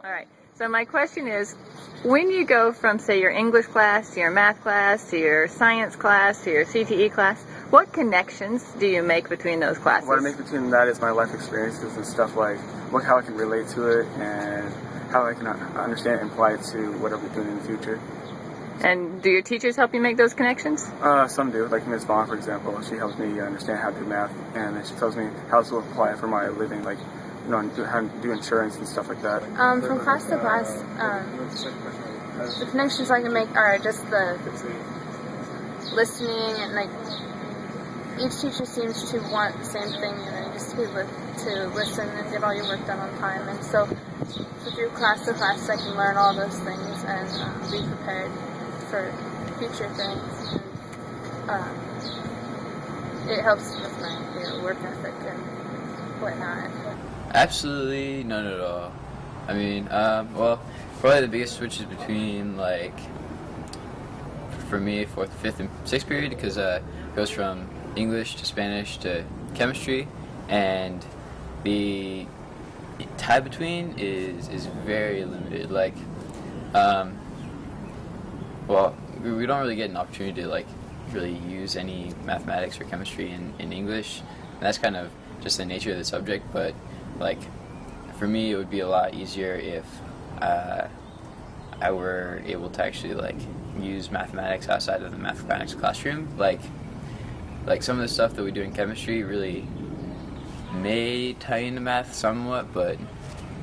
All right. So my question is, when you go from, say, your English class to your math class to your science class to your CTE class, what connections do you make between those classes? What I make between that is my life experiences and stuff like how I can relate to it and how I can understand and apply it to whatever we're doing in the future. And do your teachers help you make those connections? Some do, like Ms. Vaughn, for example. She helps me understand how to do math, and she tells me how to apply it for my living, like, you know, how to do insurance and stuff like that. From class to class, the connections I can make are just the listening, and like each teacher seems to want the same thing, and just to be able to listen and get all your work done on time. And so through class to class, I can learn all those things and be prepared for future things. And it helps with my work ethic and whatnot. Absolutely none at all. I mean, well, probably the biggest switch is between, like, for me, 4th, 5th, and 6th period, because it goes from English to Spanish to chemistry, and the tie between is very limited. Like, well, we don't really get an opportunity to, like, really use any mathematics or chemistry in English, and that's kind of just the nature of the subject. But like, for me, it would be a lot easier if I were able to actually, like, use mathematics outside of the mathematics classroom. Like some of the stuff that we do in chemistry really may tie into math somewhat, but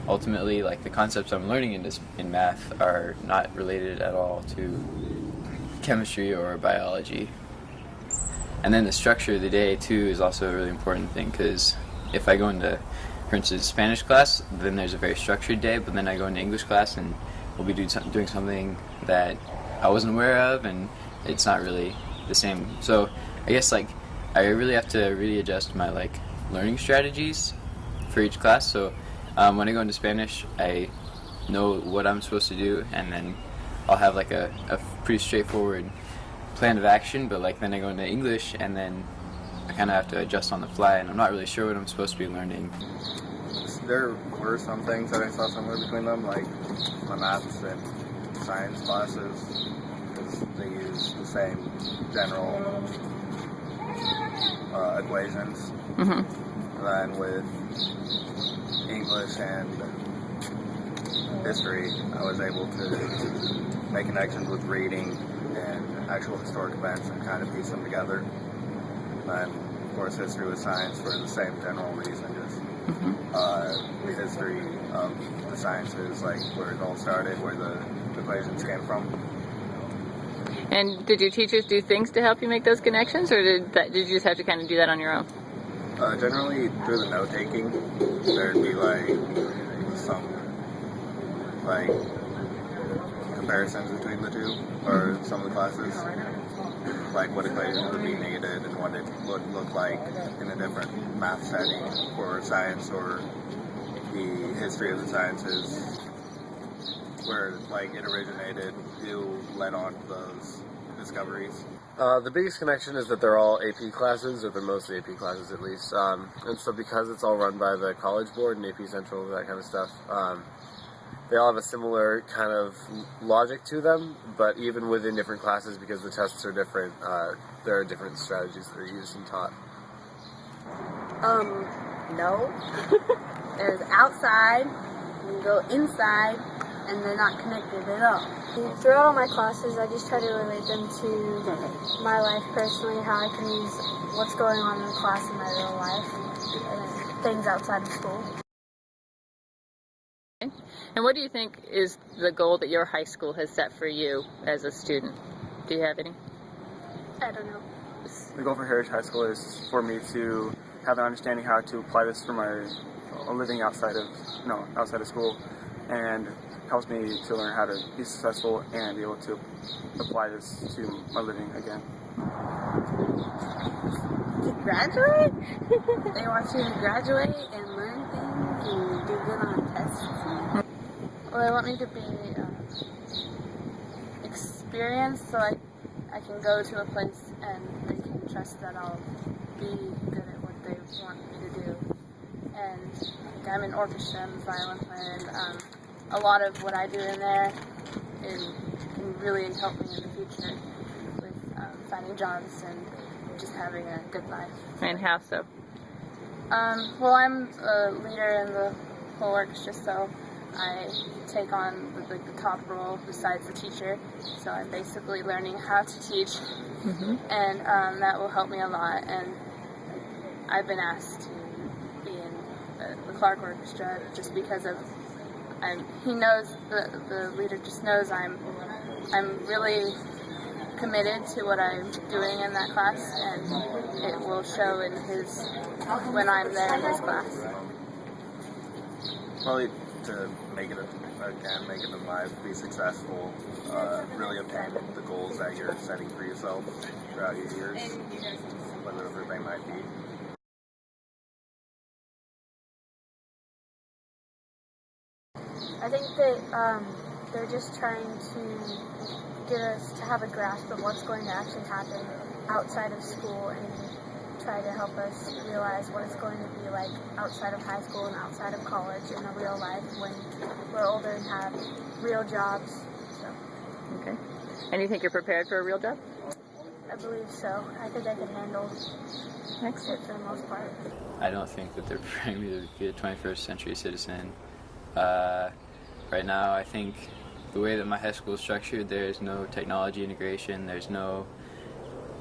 ultimately, like, the concepts I'm learning in math are not related at all to chemistry or biology. And then the structure of the day too is also a really important thing, because if I go into, for instance, Spanish class, then there's a very structured day, but then I go into English class and we'll be doing something that I wasn't aware of, and it's not really the same. So I guess, like, I really have to really adjust my, like, learning strategies for each class. So when I go into Spanish, I know what I'm supposed to do, and then I'll have, like, a pretty straightforward plan of action. But, like, then I go into English, and then I kind of have to adjust on the fly, and I'm not really sure what I'm supposed to be learning. There were some things that I saw somewhere between them, like my maths and science classes, because they use the same general equations. And then with English and history, I was able to make connections with reading and actual historic events and kind of piece them together. And of course, history with science for the same general reason, just the history of the sciences, like where it all started, where the equations came from. And did your teachers do things to help you make those connections, or did you just have to kind of do that on your own? Generally, through the note-taking, there'd be, like, some, like, comparisons between the two, or some of the classes, like what equations would be needed and what it would look like in a different math setting for science, or the history of the sciences, where, like, it originated, who led on to those discoveries. The biggest connection is that they're all AP classes, or they're mostly AP classes at least, and so because it's all run by the College Board and AP Central, that kind of stuff, they all have a similar kind of logic to them, but even within different classes, because the tests are different, there are different strategies that are used and taught. No. There's outside, you go inside, and they're not connected at all. Throughout all my classes, I just try to relate them to my life personally, how I can use what's going on in the class in my real life, and things outside of school. And what do you think is the goal that your high school has set for you as a student? Do you have any? I don't know. The goal for Heritage High School is for me to have an understanding how to apply this for my living outside of school, and helps me to learn how to be successful and be able to apply this to my living again. To graduate? They want you to graduate and learn things and do good on tests. Well, they want me to be experienced, so I can go to a place and they can trust that I'll be good at what they want me to do. And like, I'm in orchestra, I'm a violin player, and a lot of what I do in there can really help me in the future with finding jobs and just having a good life. And how so? Well, I'm a leader in the whole orchestra, so I take on the top role besides the teacher. So I'm basically learning how to teach, and that will help me a lot. And I've been asked to be in the Clark Orchestra just because of he knows the leader just knows I'm really committed to what I'm doing in that class, and it will show in when I'm there in his class. Probably to make it in life, be successful, really obtain the goals that you're setting for yourself throughout your years, whatever they might be. I think that they're just trying to get us to have a grasp of what's going to actually happen outside of school and try to help us realize what it's going to be like outside of high school and outside of college in a real life when we're older and have real jobs. So. Okay. And you think you're prepared for a real job? I believe so. I think I can handle Excellent. it for the most part. I don't think that they're preparing me to be a 21st century citizen. Right now, I think the way that my high school is structured, there's no technology integration, there's no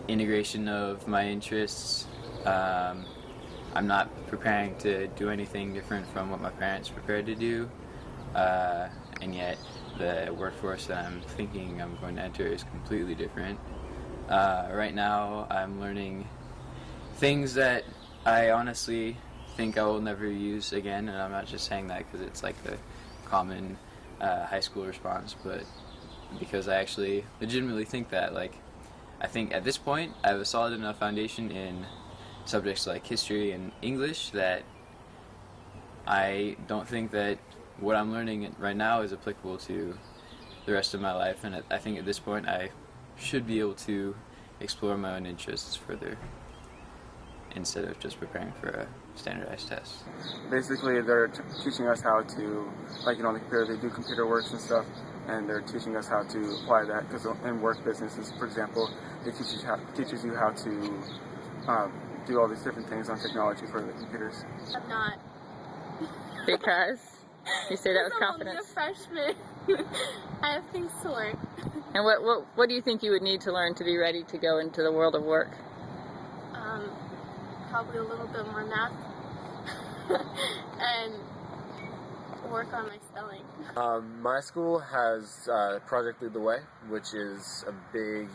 integration of my interests. I'm not preparing to do anything different from what my parents prepared to do, and yet the workforce that I'm thinking I'm going to enter is completely different. Right now, I'm learning things that I honestly think I will never use again, and I'm not just saying that because it's like the common high school response, but because I actually legitimately think that. Like, I think at this point I have a solid enough foundation in subjects like history and English that I don't think that what I'm learning right now is applicable to the rest of my life, and I think at this point I should be able to explore my own interests further instead of just preparing for a standardized test. Basically, they're teaching us how to, like, on the computer, they do computer works and stuff, and they're teaching us how to apply that, because in work businesses, for example, it teaches you how to do all these different things on technology for the computers. I'm not. Because you say that with confidence. I'm only a freshman. I have things to learn. And what do you think you would need to learn to be ready to go into the world of work? Probably a little bit more math and work on my spelling. My school has Project Lead the Way, which is a big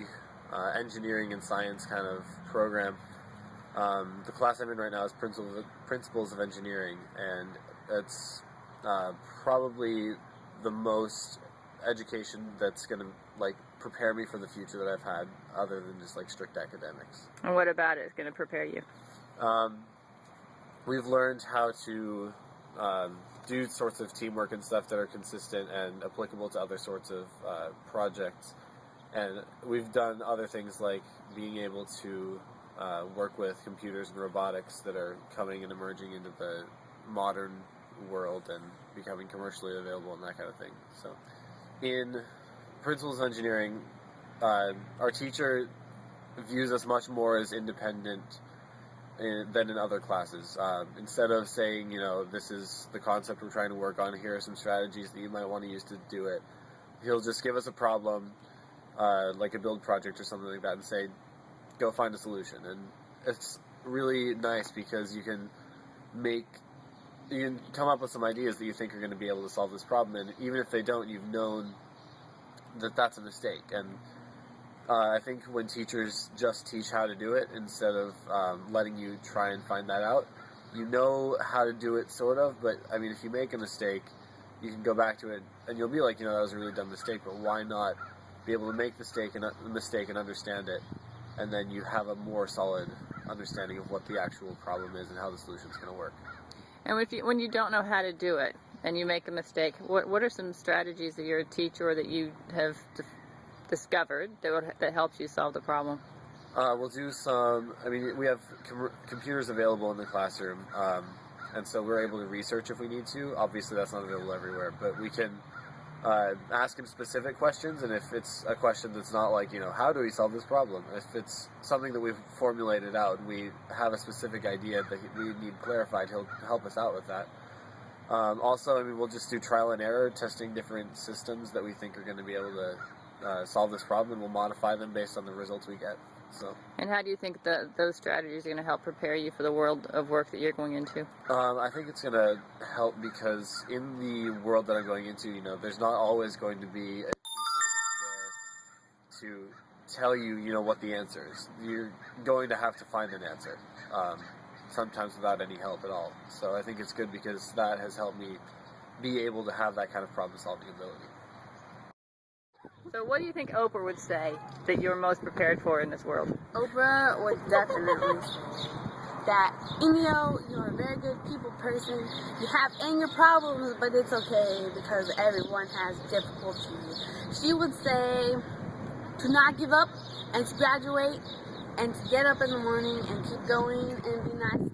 engineering and science kind of program. The class I'm in right now is Principles of Engineering, and it's probably the most education that's going to prepare me for the future that I've had, other than just strict academics. And what about it is going to prepare you? We've learned how to do sorts of teamwork and stuff that are consistent and applicable to other sorts of projects. And we've done other things like being able to work with computers and robotics that are coming and emerging into the modern world and becoming commercially available and that kind of thing. So in Principles of Engineering, our teacher views us much more as independent than in other classes. Instead of saying, this is the concept we're trying to work on, here are some strategies that you might want to use to do it, he'll just give us a problem, like a build project or something like that, and say, go find a solution. And it's really nice because you can come up with some ideas that you think are going to be able to solve this problem, and even if they don't, you've known that that's a mistake. And I think when teachers just teach how to do it instead of letting you try and find that out, you know how to do it sort of, but I mean, if you make a mistake, you can go back to it and you'll be like, that was a really dumb mistake, but why not be able to make the mistake and understand it, and then you have a more solid understanding of what the actual problem is and how the solution is going to work. And when you don't know how to do it and you make a mistake, what are some strategies that you're a teacher or that you have discovered that helps you solve the problem? We'll do some, we have computers available in the classroom, and so we're able to research if we need to. Obviously that's not available everywhere, but we can ask him specific questions, and if it's a question that's not like, how do we solve this problem? If it's something that we've formulated out and we have a specific idea that we need clarified, he'll help us out with that. Also, we'll just do trial and error, testing different systems that we think are going to be able to solve this problem, and we'll modify them based on the results we get. So. And how do you think that those strategies are going to help prepare you for the world of work that you're going into? I think it's going to help because in the world that I'm going into, there's not always going to be a teacher that's there to tell you, what the answer is. You're going to have to find an answer, sometimes without any help at all. So I think it's good because that has helped me be able to have that kind of problem-solving ability. So what do you think Oprah would say that you're most prepared for in this world? Oprah would definitely say that, you're a very good people person. You have anger problems, but it's okay because everyone has difficulties. She would say to not give up and to graduate and to get up in the morning and keep going and be nice